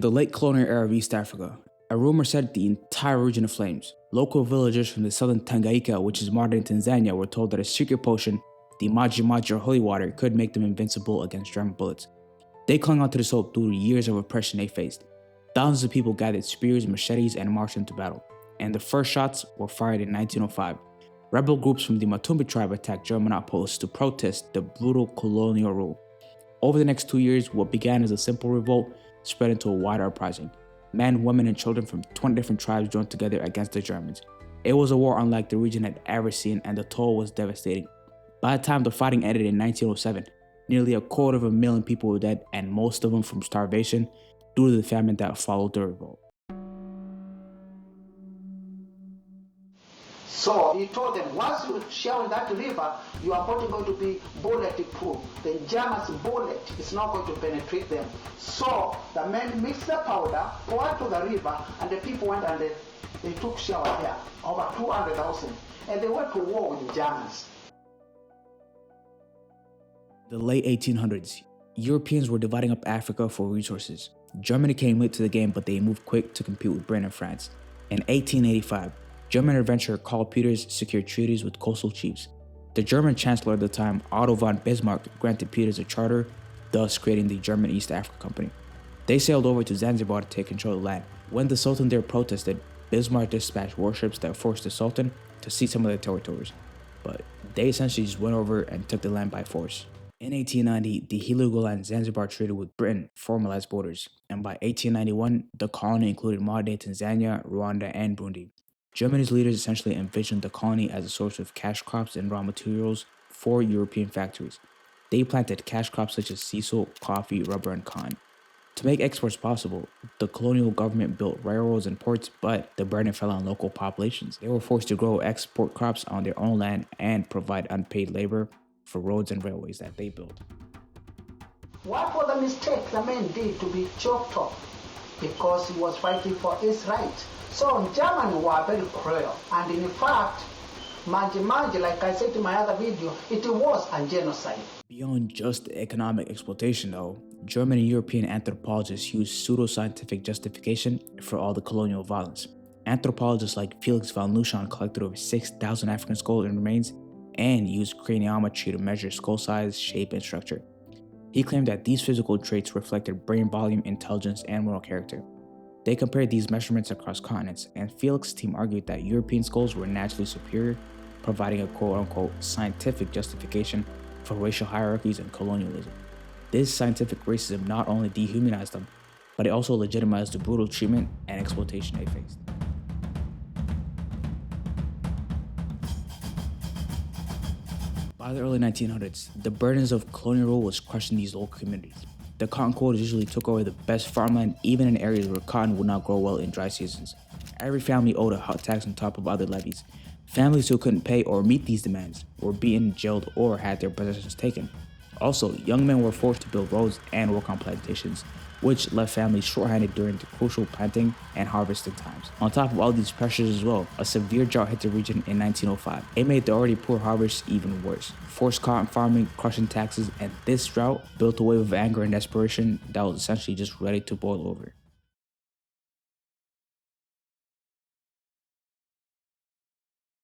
the late colonial era of East Africa, a rumor set the entire region aflames. Local villagers from the southern Tanganyika, which is modern Tanzania, were told that a secret potion, the MAJI MAJI or holy water, could make them invincible against German bullets. They clung onto this hope through the years of oppression they faced. Thousands of people gathered spears, machetes, and marched into battle. And the first shots were fired in 1905. Rebel groups from the Matumbi tribe attacked German outposts to protest the brutal colonial rule. Over the next 2 years, what began as a simple revolt spread into a wider uprising. Men, women, and children from 20 different tribes joined together against the Germans. It was a war unlike the region had ever seen, and the toll was devastating. By the time the fighting ended in 1907, nearly 250,000 people were dead, and most of them from starvation due to the famine that followed the revolt. So he told them, once you share that river, your body going to be bulletproof. The German's bullet is not going to penetrate them. So the men mixed the powder, poured to the river, and the people went and they took shower there, over 200,000. And they went to war with the Germans. The late 1800s, Europeans were dividing up Africa for resources. Germany came late to the game, but they moved quick to compete with Britain and France. In 1885, German adventurer Karl Peters secured treaties with coastal chiefs. The German chancellor at the time, Otto von Bismarck, granted Peters a charter, thus creating the German East Africa Company. They sailed over to Zanzibar to take control of the land. When the Sultan there protested, Bismarck dispatched warships that forced the Sultan to cede some of their territories. But they essentially just went over and took the land by force. In 1890, the Heligoland Zanzibar Treaty with Britain formalized borders, and by 1891, the colony included modern-day Tanzania, Rwanda, and Burundi. Germany's leaders essentially envisioned the colony as a source of cash crops and raw materials for European factories. They planted cash crops such as sisal, coffee, rubber, and cotton. To make exports possible, the colonial government built railroads and ports, but the burden fell on local populations. They were forced to grow export crops on their own land and provide unpaid labor for roads and railways that they built. What was the mistake the man did to be choked up? Because he was fighting for his right. So Germany were very cruel, and in fact, Maji Maji, like I said in my other video, it was a genocide. Beyond just economic exploitation though, German and European anthropologists used pseudo-scientific justification for all the colonial violence. Anthropologists like Felix von Luschan collected over 6,000 African skulls and remains and used craniometry to measure skull size, shape, and structure. He claimed that these physical traits reflected brain volume, intelligence, and moral character. They compared these measurements across continents, and Felix's team argued that European skulls were naturally superior, providing a quote-unquote scientific justification for racial hierarchies and colonialism. This scientific racism not only dehumanized them, but it also legitimized the brutal treatment and exploitation they faced. By the early 1900s, the burdens of colonial rule was crushing these local communities. The cotton quotas usually took over the best farmland, even in areas where cotton would not grow well in dry seasons. Every family owed a hot tax on top of other levies. Families who couldn't pay or meet these demands were beaten, jailed, or had their possessions taken. Also, young men were forced to build roads and work on plantations, which left families short-handed during the crucial planting and harvesting times. On top of all these pressures as well, a severe drought hit the region in 1905. It made the already poor harvest even worse. Forced cotton farming, crushing taxes, and this drought built a wave of anger and desperation that was essentially just ready to boil over.